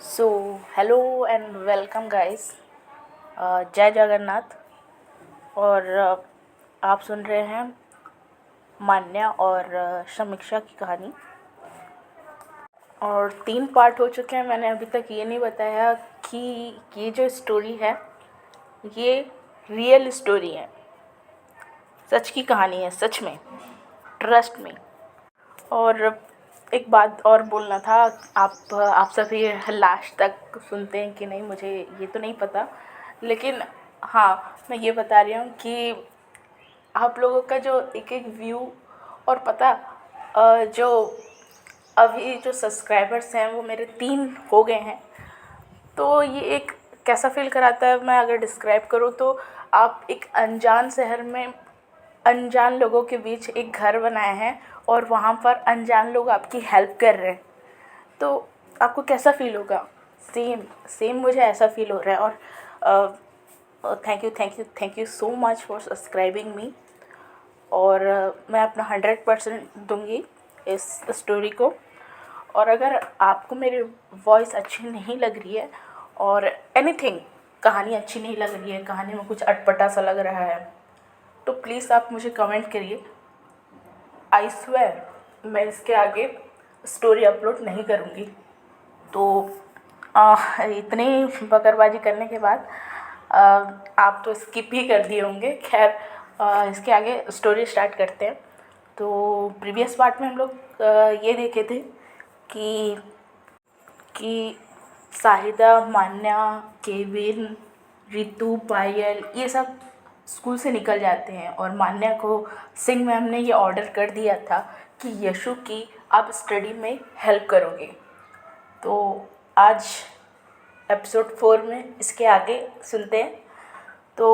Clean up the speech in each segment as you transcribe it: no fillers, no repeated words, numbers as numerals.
So hello and welcome guys. जय जगन्नाथ। और आप सुन रहे हैं मान्या और समीक्षा की कहानी। और 3 पार्ट हो चुके हैं। मैंने अभी तक ये नहीं बताया कि ये जो स्टोरी है ये रियल स्टोरी है, सच की कहानी है, सच में, ट्रस्ट में। और एक बात और बोलना था। आप सभी लास्ट तक सुनते हैं कि नहीं मुझे ये तो नहीं पता, लेकिन हाँ, मैं ये बता रही हूँ कि आप लोगों का जो एक एक व्यू और पता, जो अभी जो सब्सक्राइबर्स हैं वो मेरे 3 हो गए हैं। तो ये एक कैसा फ़ील कराता है, मैं अगर डिस्क्राइब करूँ तो आप एक अनजान शहर में अनजान लोगों के बीच एक घर बनाए हैं और वहाँ पर अनजान लोग आपकी हेल्प कर रहे हैं, तो आपको कैसा फ़ील होगा। सेम सेम मुझे ऐसा फ़ील हो रहा है। और thank you so much for subscribing मी। और मैं अपना 100% दूंगी इस स्टोरी को। और अगर आपको मेरी वॉइस अच्छी नहीं लग रही है और एनीथिंग, कहानी अच्छी नहीं लग रही है, कहानी में कुछ अटपटा सा लग रहा है, तो प्लीज़ आप मुझे कमेंट करिए। आई स्वेयर मैं इसके आगे स्टोरी अपलोड नहीं करूँगी। तो इतनी बकरबाजी करने के बाद आप तो स्किप ही कर दिए होंगे। खैर, इसके आगे स्टोरी स्टार्ट करते हैं। तो प्रीवियस पार्ट में हम लोग ये देखे थे कि कि साहिदा, मान्या, केविन, रितु, पायल ये सब स्कूल से निकल जाते हैं और मान्या को सिंह मैम ने ये ऑर्डर कर दिया था कि यशु की आप स्टडी में हेल्प करोगे। तो आज एपिसोड 4 में इसके आगे सुनते हैं। तो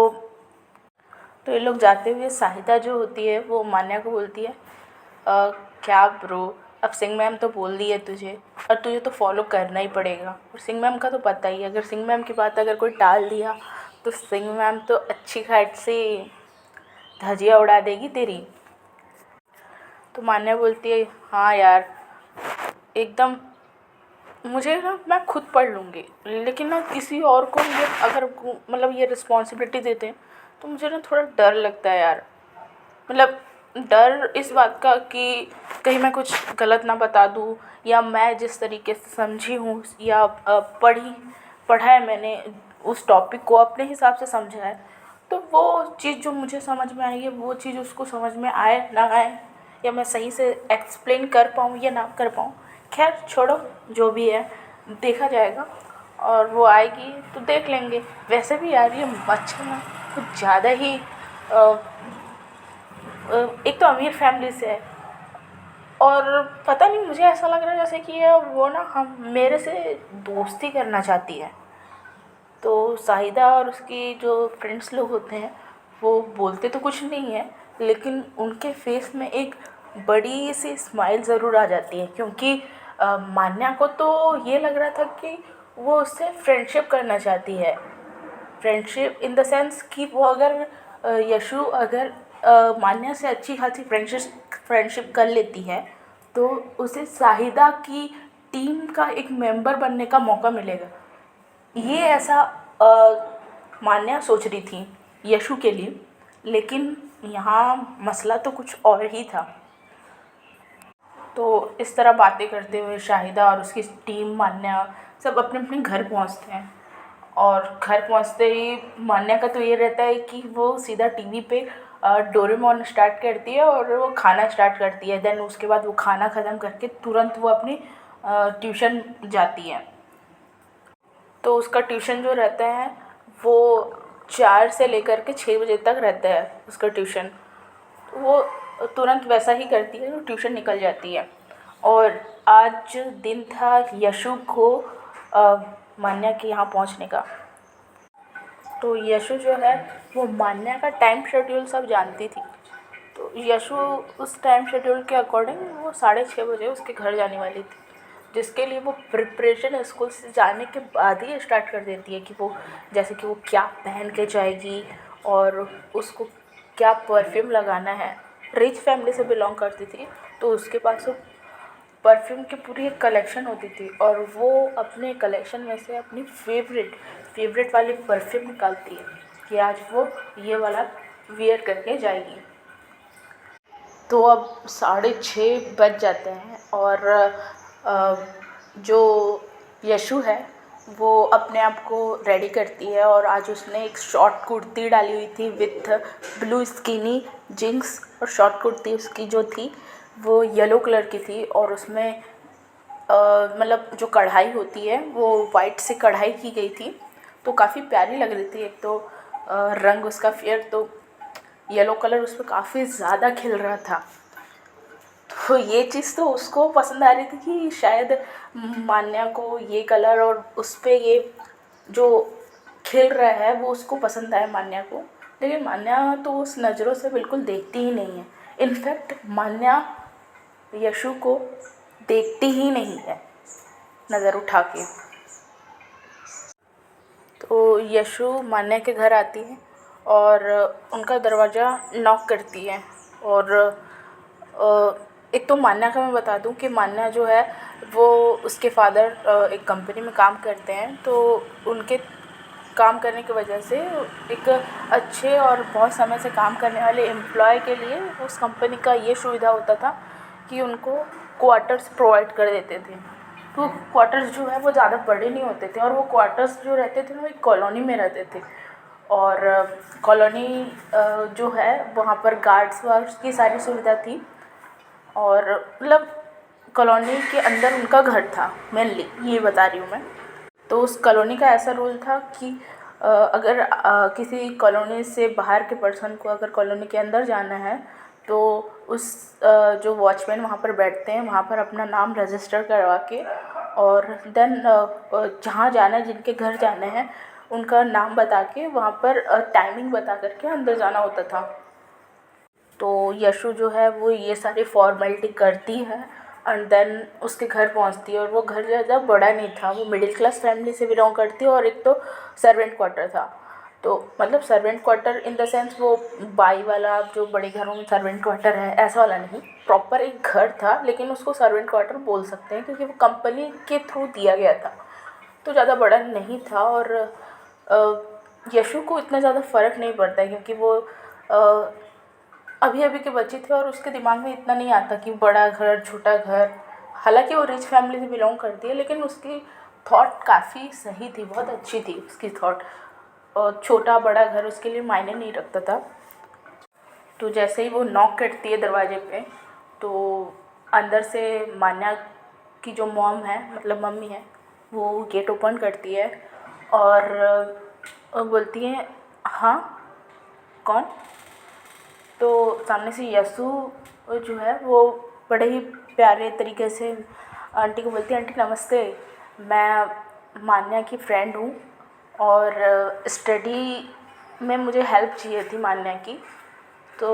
ये लोग जाते हुए साहिदा जो होती है वो मान्या को बोलती है, क्या ब्रो, अब सिंह मैम तो बोल दी है तुझे और तुझे तो फॉलो करना ही पड़ेगा। और सिंह मैम का तो पता ही है, अगर सिंह मैम की बात अगर कोई टाल दिया तो सिंह मैम तो अच्छी खासी धजिया उड़ा देगी तेरी। तो मान्या बोलती है, हाँ यार, एकदम, मुझे ना मैं खुद पढ़ लूँगी, लेकिन ना किसी और को ये अगर मतलब ये रिस्पॉन्सिबिलिटी देते हैं तो मुझे ना थोड़ा डर लगता है यार। मतलब डर इस बात का कि कहीं मैं कुछ गलत ना बता दूँ, या मैं जिस तरीके से समझी हूँ या पढ़ा है मैंने उस टॉपिक को अपने हिसाब से समझा है, तो वो चीज़ जो मुझे समझ में आई है वो चीज़ उसको समझ में आए ना आए, या मैं सही से एक्सप्लेन कर पाऊँ या ना कर पाऊँ। खैर छोड़ो, जो भी है देखा जाएगा और वो आएगी तो देख लेंगे। वैसे भी यार ये बच्चा ना कुछ ज़्यादा ही एक तो अमीर फैमिली से है, और पता नहीं मुझे ऐसा लग रहा है जैसे कि ये वो ना हम मेरे से दोस्ती करना चाहती है। तो साहिदा और उसकी जो फ्रेंड्स लोग होते हैं वो बोलते तो कुछ नहीं है, लेकिन उनके फेस में एक बड़ी सी स्माइल ज़रूर आ जाती है, क्योंकि मान्या को तो ये लग रहा था कि वो उससे फ्रेंडशिप करना चाहती है। फ्रेंडशिप इन द सेंस कि वो अगर यशु अगर मान्या से अच्छी खासी फ्रेंडशिप कर लेती है तो उसे साहिदा की टीम का एक मेंबर बनने का मौका मिलेगा। ये ऐसा मान्या सोच रही थी यशु के लिए, लेकिन यहाँ मसला तो कुछ और ही था। तो इस तरह बातें करते हुए शाहिदा और उसकी टीम, मान्या, सब अपने अपने घर पहुँचते हैं। और घर पहुँचते ही मान्या का तो ये रहता है कि वो सीधा टीवी पे डोरेमोन स्टार्ट करती है और वो खाना स्टार्ट करती है। देन उसके बाद वो खाना ख़त्म करके तुरंत वो अपनी ट्यूशन जाती है। तो उसका ट्यूशन जो रहता है वो 4 से लेकर के 6 बजे तक रहता है उसका ट्यूशन। तो वो तुरंत वैसा ही करती है, वो ट्यूशन निकल जाती है। और आज दिन था यशु को मान्या के यहाँ पहुँचने का। तो यशु जो है वो मान्या का टाइम शेड्यूल सब जानती थी। तो यशु उस टाइम शेड्यूल के अकॉर्डिंग वो 6:30 बजे उसके घर जाने वाली थी, जिसके लिए वो प्रिपरेशन स्कूल से जाने के बाद ही स्टार्ट कर देती है कि वो जैसे कि वो क्या पहन के जाएगी और उसको क्या परफ्यूम लगाना है। रिच फैमिली से बिलोंग करती थी, तो उसके पास वो परफ्यूम की पूरी एक कलेक्शन होती थी और वो अपने कलेक्शन में से अपनी फेवरेट वाली परफ्यूम निकालती है कि आज वो ये वाला वियर करके जाएगी। तो अब 6:30 बज जाते हैं और जो यशु है वो अपने आप को रेडी करती है और आज उसने एक शॉर्ट कुर्ती डाली हुई थी विथ ब्लू स्किनी जीन्स और शॉर्ट कुर्ती उसकी जो थी वो येलो कलर की थी और उसमें मतलब जो कढ़ाई होती है वो वाइट से कढ़ाई की गई थी तो काफ़ी प्यारी लग रही थी। एक तो रंग उसका फेयर तो येलो कलर उस पर काफ़ी ज़्यादा खिल रहा था। तो ये चीज़ तो उसको पसंद आ रही थी कि शायद मान्या को ये कलर और उस पे ये जो खिल रहा है वो उसको पसंद आए मान्या को। लेकिन मान्या तो उस नज़रों से बिल्कुल देखती ही नहीं है। इनफैक्ट मान्या यशु को देखती ही नहीं है नज़र उठा के। तो यशु मान्या के घर आती है और उनका दरवाज़ा नॉक करती है और एक तो मान्या का मैं बता दूं कि मान्या जो है वो उसके फादर एक कंपनी में काम करते हैं तो उनके काम करने की वजह से एक अच्छे और बहुत समय से काम करने वाले एम्प्लॉय के लिए उस कंपनी का ये सुविधा होता था कि उनको क्वार्टर्स प्रोवाइड कर देते थे। तो क्वार्टर्स जो है वो ज़्यादा बड़े नहीं होते थे और वो क्वार्टर्स जो रहते थे वो एक कॉलोनी में रहते थे और कॉलोनी जो है वहाँ पर गार्ड्स वार्ड्स की सारी सुविधा थी और मतलब कॉलोनी के अंदर उनका घर था मेनली, ये बता रही हूँ मैं। तो उस कॉलोनी का ऐसा रूल था कि अगर किसी कॉलोनी से बाहर के पर्सन को अगर कॉलोनी के अंदर जाना है तो उस जो वॉचमैन वहाँ पर बैठते हैं वहाँ पर अपना नाम रजिस्टर करवा के और देन जहाँ जाना है जिनके घर जाना है उनका नाम बता के वहाँ पर टाइमिंग बता करके अंदर जाना होता था। तो यशु जो है वो ये सारी फॉर्मेलिटी करती है एंड देन उसके घर पहुंचती है और वो घर ज़्यादा बड़ा नहीं था, वो मिडिल क्लास फैमिली से बिलोंग करती है और एक तो सर्वेंट क्वार्टर था। तो मतलब servant quarter in the sense वो बाई वाला जो बड़े घरों में सर्वेंट क्वार्टर है ऐसा वाला नहीं, प्रॉपर एक घर था लेकिन उसको सर्वेंट क्वार्टर बोल सकते हैं क्योंकि वो कंपनी के थ्रू दिया गया था तो ज़्यादा बड़ा नहीं था। और यशु को इतना ज़्यादा फ़र्क नहीं पड़ता है क्योंकि वो अभी अभी के बच्चे थे और उसके दिमाग में इतना नहीं आता कि बड़ा घर छोटा घर। हालांकि वो रिच फैमिली से बिलोंग करती है लेकिन उसकी थॉट काफ़ी सही थी, बहुत अच्छी थी उसकी थॉट। और छोटा बड़ा घर उसके लिए मायने नहीं रखता था। तो जैसे ही वो नॉक करती है दरवाजे पे तो अंदर से मान्या की जो मॉम है मतलब मम्मी है वो गेट ओपन करती है और बोलती है हाँ कौन। तो सामने से यसु जो है वो बड़े ही प्यारे तरीके से आंटी को बोलती है आंटी नमस्ते, मैं मान्या की फ्रेंड हूँ और स्टडी में मुझे हेल्प चाहिए थी मान्या की तो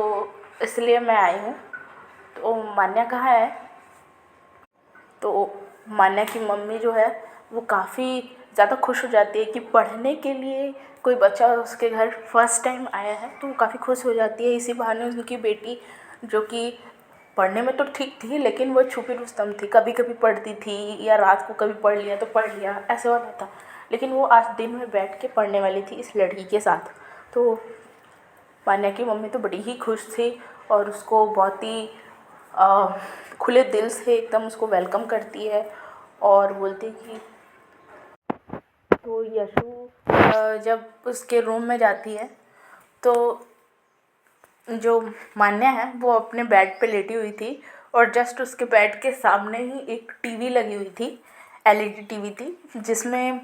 इसलिए मैं आई हूँ। तो मान्या कहाँ है। तो मान्या की मम्मी जो है वो काफ़ी ज़्यादा खुश हो जाती है कि पढ़ने के लिए कोई बच्चा उसके घर फर्स्ट टाइम आया है तो वो काफ़ी खुश हो जाती है। इसी बहाने उनकी बेटी जो कि पढ़ने में तो ठीक थी लेकिन वो छुपी रुस्तम थी, कभी कभी पढ़ती थी या रात को कभी पढ़ लिया तो पढ़ लिया ऐसे वाला था, लेकिन वो आज दिन में बैठ के पढ़ने वाली थी इस लड़की के साथ। तो मान्या की मम्मी तो बड़ी ही खुश थी और उसको बहुत ही खुले दिल से एकदम उसको वेलकम करती है और बोलती कि तो यशु जब उसके रूम में जाती है तो जो मान्या है वो अपने बेड पे लेटी हुई थी और जस्ट उसके बेड के सामने ही एक टीवी लगी हुई थी, एलईडी टीवी थी जिसमें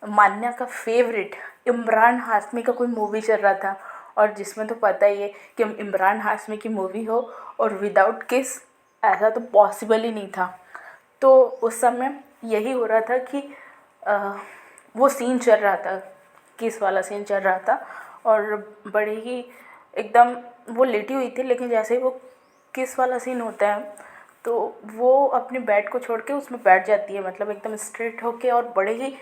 मान्या का फेवरेट इमरान हाशमी का कोई मूवी चल रहा था। और जिसमें तो पता ही है कि इमरान हाशमी की मूवी हो और विदाउट किस ऐसा तो पॉसिबल ही नहीं था। तो उस समय यही हो रहा था कि वो सीन चल रहा था, किस वाला सीन चल रहा था और बड़े ही एकदम वो लेटी हुई थी लेकिन जैसे ही वो किस वाला सीन होता है तो वो अपने बेड को छोड़ के उसमें बैठ जाती है, मतलब एकदम स्ट्रेट होके और बड़े ही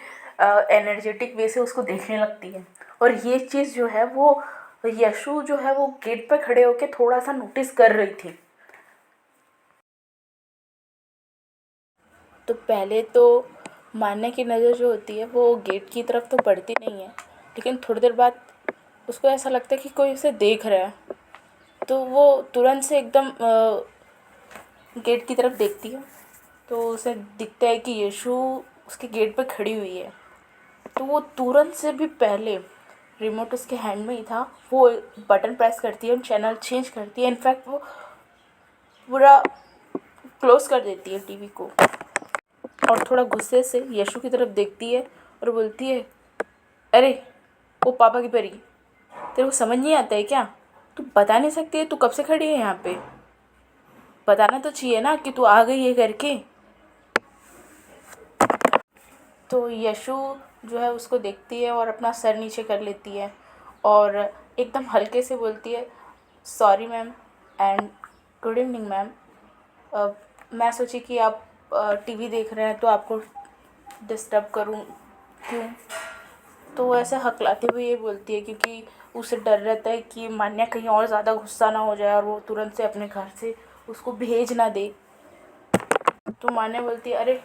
एनर्जेटिक वे से उसको देखने लगती है। और ये चीज़ जो है वो यशु जो है वो गेट पे खड़े होके थोड़ा सा नोटिस कर रही थी। तो पहले तो मान्या की नज़र जो होती है वो गेट की तरफ तो पड़ती नहीं है, लेकिन थोड़ी देर बाद उसको ऐसा लगता है कि कोई उसे देख रहा है। तो वो तुरंत से एकदम गेट की तरफ देखती है, तो उसे दिखता है कि यशु उसके गेट पर खड़ी हुई है। तो वो तुरंत से भी पहले, रिमोट उसके हैंड में ही था, वो बटन प्रेस करती है और चैनल चेंज करती है। इनफैक्ट वो पूरा क्लोज कर देती है टीवी को, और थोड़ा गुस्से से यशु की तरफ देखती है और बोलती है, अरे वो पापा की परी, तेरे को समझ नहीं आता है क्या? तू बता नहीं सकती है तू कब से खड़ी है यहाँ पे? बताना तो चाहिए ना कि तू आ गई है करके। तो यशु जो है उसको देखती है और अपना सर नीचे कर लेती है और एकदम हल्के से बोलती है, sorry ma'am and good evening ma'am. मैं सोची कि आप टीवी देख रहे हैं तो आपको डिस्टर्ब करूं क्यों? तो वो ऐसे हकलाते हुए ये बोलती है, क्योंकि उसे डर रहता है कि मान्या कहीं और ज़्यादा गुस्सा ना हो जाए और वो तुरंत से अपने घर से उसको भेज ना दे। तो मान्या बोलती है, अरे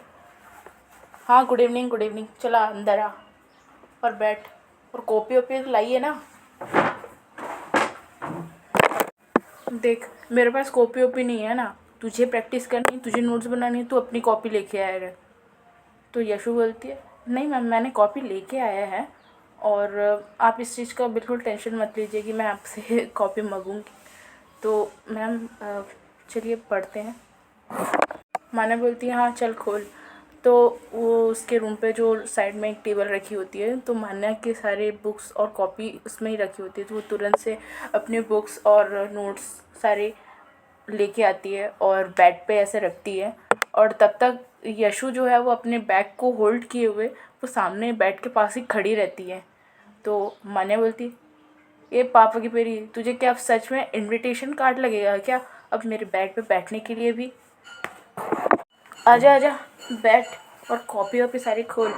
हाँ गुड इवनिंग, चला अंदर आ और बैठ, और कॉपी वॉपी तो लाई है ना? देख मेरे पास कॉपी वॉपी नहीं है ना, तुझे प्रैक्टिस करनी, तुझे नोट्स बनानी है, तू अपनी कॉपी लेके आएगा। तो यशु बोलती है, नहीं मैम मैंने कॉपी लेके आया है, और आप इस चीज़ का बिल्कुल टेंशन मत लीजिए कि मैं आपसे कॉपी मांगूंगी। तो मैम चलिए पढ़ते हैं। माना बोलती है, हाँ चल खोल। तो वो उसके रूम पे जो साइड में एक टेबल रखी होती है, तो मान्या के सारे बुक्स और कॉपी उसमें ही रखी होती है। तो वो तुरंत से अपने बुक्स और नोट्स सारे लेके आती है और बेड पे ऐसे रखती है, और तब तक यशु जो है वो अपने बैग को होल्ड किए हुए वो सामने बेड के पास ही खड़ी रहती है। तो मान्या बोलती, ये पापा की पेरी, तुझे क्या अब सच में इनविटेशन कार्ड लगेगा क्या अब मेरे बेड पे बैठने के लिए भी? आजा आजा बैठ, और कॉपी वॉपी सारी खोल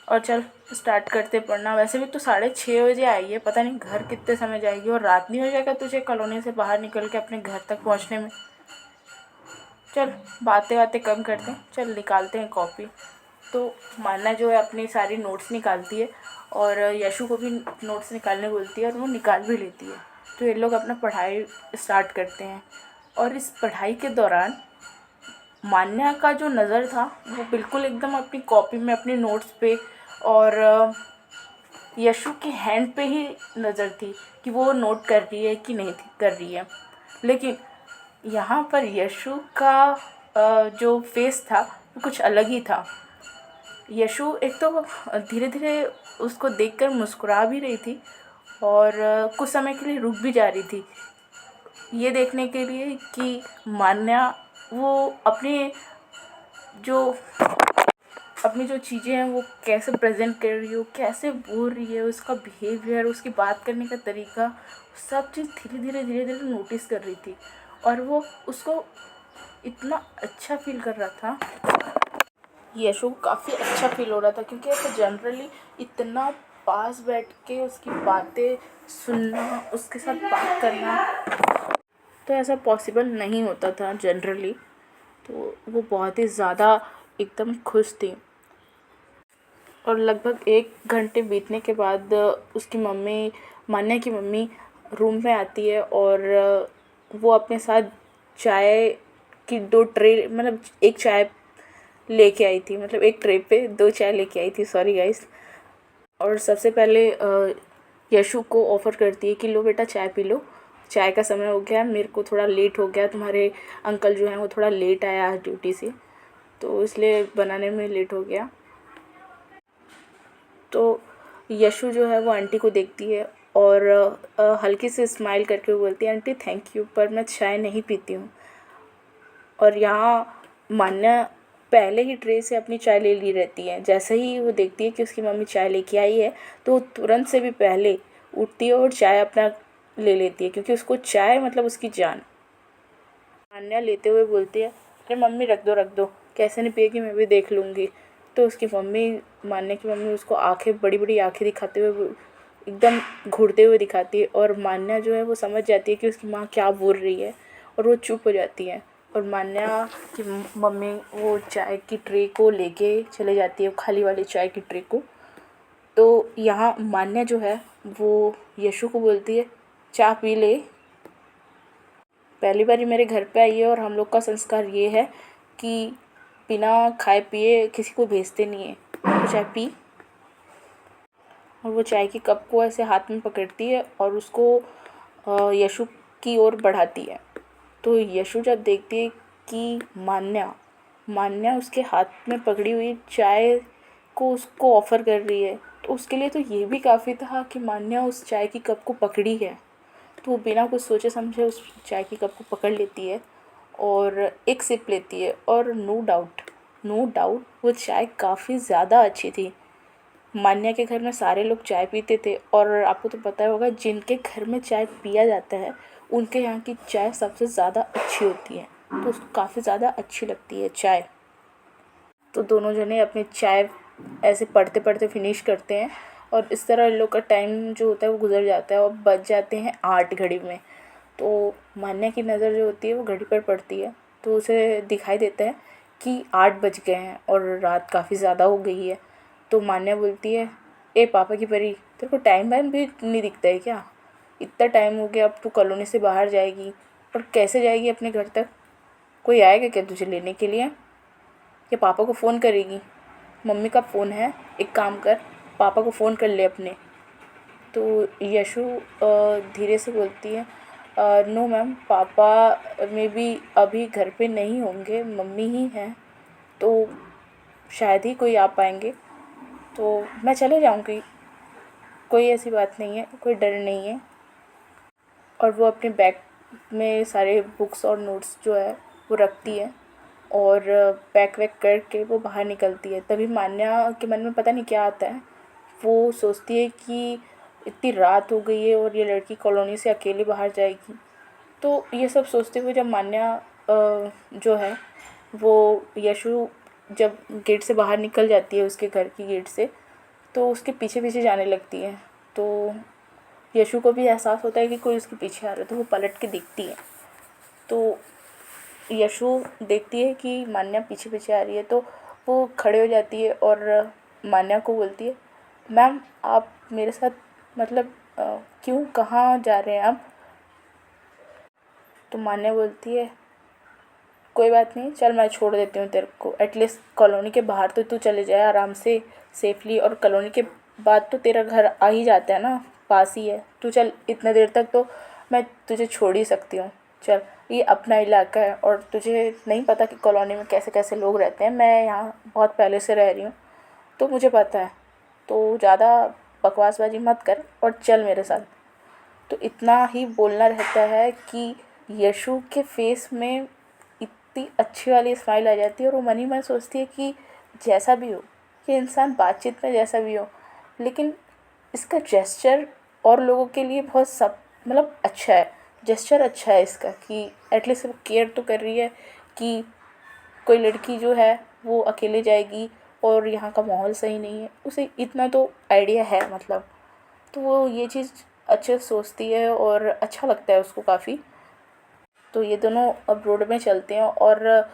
और चल स्टार्ट करते पढ़ना। वैसे भी तो 6:30 बजे आई है, पता नहीं घर कितने समय जाएगी, और रात नहीं हो जाएगा तुझे कॉलोनी से बाहर निकल के अपने घर तक पहुंचने में? चल बातें बातें कम करते हैं, चल निकालते हैं कॉपी। तो मान्या जो है अपनी सारी नोट्स निकालती है और यशु को भी नोट्स निकालने बोलती है, और वो निकाल भी लेती है। तो ये लोग अपना पढ़ाई स्टार्ट करते हैं, और इस पढ़ाई के दौरान मान्या का जो नज़र था वो बिल्कुल एकदम अपनी कॉपी में, अपने नोट्स पे, और यशु के हैंड पे ही नज़र थी कि वो नोट कर रही है कि नहीं कर रही है। लेकिन यहाँ पर यशु का जो फेस था वो कुछ अलग ही था। यशु एक तो धीरे धीरे उसको देखकर मुस्कुरा भी रही थी, और कुछ समय के लिए रुक भी जा रही थी, ये देखने के लिए कि मान्या वो जो अपनी जो चीज़ें हैं वो कैसे प्रेजेंट कर रही हो, कैसे बोल रही है, उसका बिहेवियर, उसकी बात करने का तरीका, सब चीज़ धीरे धीरे नोटिस कर रही थी। और वो उसको इतना अच्छा फील कर रहा था, यशु को काफ़ी अच्छा फील हो रहा था, क्योंकि ऐसा जनरली इतना पास बैठ के उसकी बातें सुनना, उसके साथ बात करना, तो ऐसा पॉसिबल नहीं होता था जनरली। तो वो बहुत ही ज़्यादा एकदम खुश थी। और लगभग 1 घंटे बीतने के बाद उसकी मम्मी, मान्या की मम्मी रूम में आती है, और वो अपने साथ चाय की 2 ट्रे, मतलब एक चाय लेके आई थी, मतलब एक ट्रे पे 2 चाय लेके आई थी, सॉरी गाइस। और सबसे पहले यशु को ऑफ़र करती है कि लो बेटा चाय पी लो, चाय का समय हो गया, मेरे को थोड़ा लेट हो गया, तुम्हारे अंकल जो हैं वो थोड़ा लेट आया आज ड्यूटी से, तो इसलिए बनाने में लेट हो गया। तो यशु जो है वो आंटी को देखती है और हल्की से स्माइल करके बोलती है, आंटी थैंक यू, पर मैं चाय नहीं पीती हूँ। और यहाँ मान्या पहले ही ट्रे से अपनी चाय ले ली रहती है। जैसे ही वो देखती है कि उसकी मम्मी चाय लेके आई है, तो वो तुरंत से भी पहले उठती है और चाय अपना ले लेती है, क्योंकि उसको चाय मतलब उसकी जान। मान्या लेते हुए बोलती है, अरे मम्मी रख दो, कैसे नहीं पिएगी, मैं भी देख लूँगी। तो उसकी मम्मी, मान्या की मम्मी उसको आंखें, बड़ी बड़ी आंखें दिखाते हुए एकदम घूरते हुए दिखाती है, और मान्या जो है वो समझ जाती है कि उसकी माँ क्या बोल रही है, और वो चुप हो जाती है। और मान्या की मम्मी वो चाय की ट्रे को लेके चले जाती है, खाली वाली चाय की ट्रे को। तो यहाँ मान्या जो है वो यशु को बोलती है, चाय पी ले, पहली बारी मेरे घर पे आई है और हम लोग का संस्कार ये है कि बिना खाए पिए किसी को भेजते नहीं है, तो चाय पी। और वो चाय की कप को ऐसे हाथ में पकड़ती है और उसको यशु की ओर बढ़ाती है। तो यशु जब देखती है कि मान्या मान्या उसके हाथ में पकड़ी हुई चाय को उसको ऑफ़र कर रही है, तो उसके लिए तो ये भी काफ़ी था कि मान्या उस चाय की कप को पकड़ी है। तो वो बिना कुछ सोचे समझे उस चाय की कप को पकड़ लेती है और एक सिप लेती है। और नो डाउट वो चाय काफ़ी ज़्यादा अच्छी थी। मान्या के घर में सारे लोग चाय पीते थे और आपको तो पता ही होगा, जिनके घर में चाय पिया जाता है उनके यहाँ की चाय सबसे ज़्यादा अच्छी होती है, तो उसको काफ़ी ज़्यादा अच्छी लगती है चाय। तो दोनों जने अपनी चाय ऐसे पढ़ते पढ़ते फिनिश करते हैं और इस तरह इन लोग का टाइम जो होता है वो गुजर जाता है और बज जाते हैं 8 घड़ी में। तो मान्या की नज़र जो होती है वो घड़ी पर पड़ती है, तो उसे दिखाई देता है कि 8 बज गए हैं और रात काफ़ी ज़्यादा हो गई है। तो मान्या बोलती है, ए पापा की परी, तेरे को टाइम वाइम भी नहीं दिखता है क्या? इतना टाइम हो गया, अब तू कॉलोनी से बाहर जाएगी और कैसे जाएगी अपने घर तक? कोई आएगा क्या तुझे लेने के लिए, या पापा को फ़ोन करेगी? मम्मी का फ़ोन है, एक काम कर, पापा को फ़ोन कर ले अपने। तो यशु धीरे से बोलती है, नो मैम, पापा में भी अभी घर पे नहीं होंगे, मम्मी ही हैं, तो शायद ही कोई आ पाएंगे, तो मैं चले जाऊंगी, कोई ऐसी बात नहीं है, कोई डर नहीं है। और वो अपने बैग में सारे बुक्स और नोट्स जो है वो रखती है और पैक वैक करके वो बाहर निकलती है। तभी मान्या के मन में पता नहीं क्या आता है, वो सोचती है कि इतनी रात हो गई है और ये लड़की कॉलोनी से अकेले बाहर जाएगी। तो ये सब सोचते हुए जब मान्या जो है वो यशु जब गेट से बाहर निकल जाती है उसके घर की गेट से, तो उसके पीछे पीछे जाने लगती है। तो यशु को भी एहसास होता है कि कोई उसके पीछे आ रहा है, तो वो पलट के देखती है। तो यशु देखती है कि मान्या पीछे पीछे आ रही है, तो वो खड़े हो जाती है और मान्या को बोलती है, मैम आप मेरे साथ मतलब क्यों, कहाँ जा रहे हैं आप? तो मान्या बोलती है, कोई बात नहीं, चल मैं छोड़ देती हूँ तेरे को, एटलीस्ट कॉलोनी के बाहर तो तू चले जाए आराम से सेफली, और कॉलोनी के बाद तो तेरा घर आ ही जाता है ना, पास ही है, तू चल, इतने देर तक तो मैं तुझे छोड़ ही सकती हूँ, चल, ये अपना इलाका है और तुझे नहीं पता कि कॉलोनी में कैसे कैसे लोग रहते हैं, मैं यहाँ बहुत पहले से रह रही हूँ तो मुझे पता है, तो ज़्यादा बकवासबाजी मत कर और चल मेरे साथ। तो इतना ही बोलना रहता है कि यशु के फेस में इतनी अच्छी वाली स्माइल आ जाती है और वो मन ही मन सोचती है कि जैसा भी हो, ये इंसान बातचीत में जैसा भी हो, लेकिन इसका जेस्चर और लोगों के लिए बहुत सब मतलब अच्छा है, जेस्चर अच्छा है इसका, कि एटलीस्ट वो केयर तो कर रही है कि कोई लड़की जो है वो अकेले जाएगी और यहाँ का माहौल सही नहीं है, उसे इतना तो आइडिया है मतलब। तो वो ये चीज़ अच्छे से सोचती है और अच्छा लगता है उसको काफ़ी। तो ये दोनों अब रोड में चलते हैं और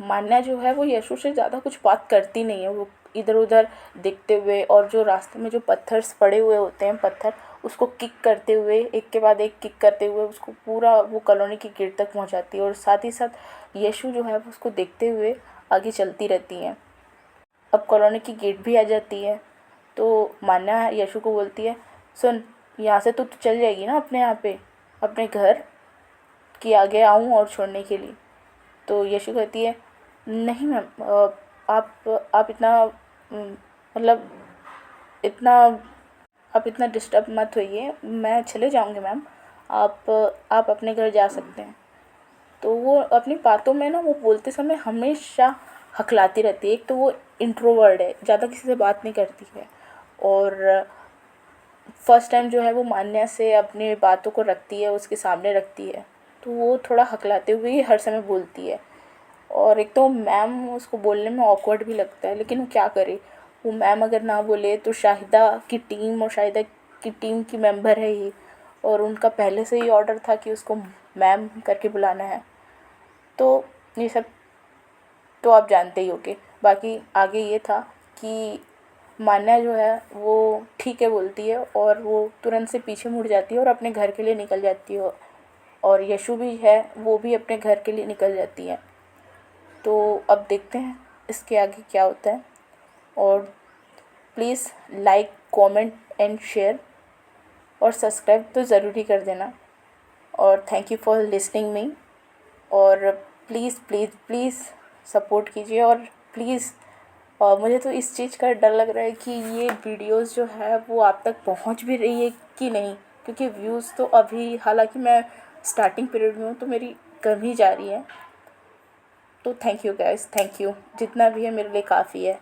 मान्या जो है वो यशु से ज़्यादा कुछ बात करती नहीं है, वो इधर उधर देखते हुए और जो रास्ते में जो पत्थर्स पड़े हुए होते हैं, पत्थर, उसको किक करते हुए, एक के बाद एक किक करते हुए उसको पूरा वो कॉलोनी की गेट तक पहुंचाती है और साथ ही साथ यशु जो है वो उसको देखते हुए आगे चलती रहती हैं। अब कॉलोनी की गेट भी आ जाती है, तो मान्या यशु को बोलती है, सुन, यहाँ से तो तू चल जाएगी ना अपने यहाँ पे, अपने घर कि आगे आऊँ और छोड़ने के लिए? तो यशु कहती है, नहीं मैम, आप इतना मतलब इतना आप इतना डिस्टर्ब मत होइए, मैं चले जाऊँगी मैम, आप अपने घर जा सकते हैं। तो वो अपनी बातों में ना वो बोलते समय हमेशा हकलाती रहती है। एक तो वो इंट्रोवर्ट है, ज़्यादा किसी से बात नहीं करती है और फर्स्ट टाइम जो है वो मान्या से अपनी बातों को रखती है, उसके सामने रखती है, तो वो थोड़ा हकलाते हुए ही हर समय बोलती है। और एक तो मैम उसको बोलने में ऑकवर्ड भी लगता है, लेकिन वो क्या करे, वो मैम अगर ना बोले तो शाहिदा की टीम, और शाहिदा की टीम की मेंबर है ये, और उनका पहले से ही ऑर्डर था कि उसको मैम करके बुलाना है। तो ये सब तो आप जानते ही होगे। बाकी आगे ये था कि मान्या जो है वो ठीक है बोलती है और वो तुरंत से पीछे मुड़ जाती है और अपने घर के लिए निकल जाती है, और यशु भी है वो भी अपने घर के लिए निकल जाती है। तो अब देखते हैं इसके आगे क्या होता है। और please like comment and share और सब्सक्राइब तो ज़रूर ही कर देना। और thank you for listening me. और प्लीज़ प्लीज़ प्लीज़ सपोर्ट कीजिए। और प्लीज़ मुझे तो इस चीज़ का डर लग रहा है कि ये वीडियोस जो है वो आप तक पहुंच भी रही है कि नहीं, क्योंकि व्यूज़ तो अभी, हालांकि मैं स्टार्टिंग पीरियड में हूँ, तो मेरी कम ही जा रही है। तो thank you guys, thank you, जितना भी है मेरे लिए काफ़ी है।